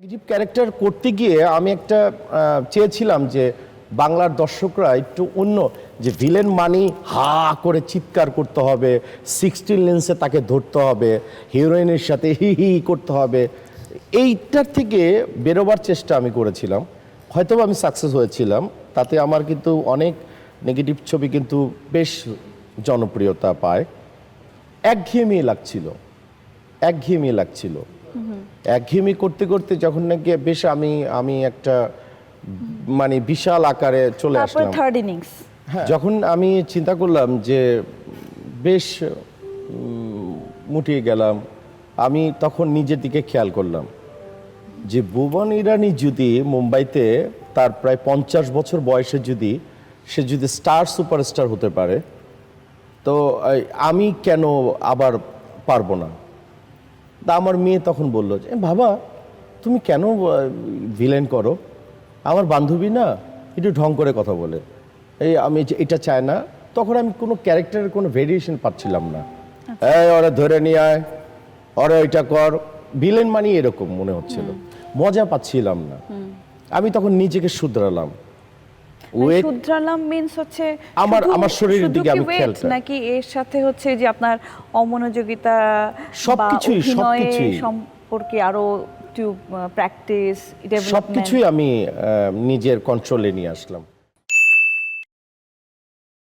Negative character করতে গিয়ে আমি একটা চেয়েছিলাম যে বাংলার দর্শকরা একটু অন্য যে ভিলেন মানি হা করে চিৎকার করতে হবে, 16 লেন্সে তাকে ধরতে হবে, হিরোইনের সাথে হি হি করতে হবে, এইটার থেকে বেরোবার চেষ্টা আমি করেছিলাম। হয়তো আমি সাকসেস হয়েছিলাম, তাতে আমার কিন্তু অনেক নেগেটিভ ছবি কিন্তু বেশ জনপ্রিয়তা পায়। একঘেয়েমি লাগছিল, একঘেয়েমি লাগছিল। একঘেয়েমি করতে করতে যখন নাকি বেশ আমি একটা মানে বিশাল আকারে চলে তারপরে আসলাম। থার্ড ইনিংস যখন আমি চিন্তা করলাম যে বেশ মুটিয়ে গেলাম, আমি তখন নিজের দিকে খেয়াল করলাম যে ভুবন ইরানি যদি মুম্বাইতে তার প্রায় 50 বছর বয়সে যদি সে যদি সুপারস্টার হতে পারে, তো আমি কেন আবার পারবো না? তা আমার মেয়ে তখন বলল যে বাবা, তুমি কেন ভিলেন করো? আমার বান্ধবী না একটু ঢং করে কথা বলে, আমি এটা চাই না। তখন আমি কোনো ক্যারেক্টারের কোনো ভেরিয়েশন পাচ্ছিলাম না। ওরা ধরে নিয়ে আয়, ওরা এটা কর, ভিলেন মানে এরকম মনে হচ্ছিল, মজা পাচ্ছিলাম না। আমি তখন নিজেকে শুধরালাম। শুধরালাম মিন্স হচ্ছে আমার শরীরের দিকে আমি খেয়ালটা, নাকি এর সাথে হচ্ছে যে আপনার অমনোযোগিতা সবকিছুই সম্পর্কে আরো একটু প্র্যাকটিস, সবকিছুই আমি নিজের কন্ট্রোলে নিয়ে আসলাম।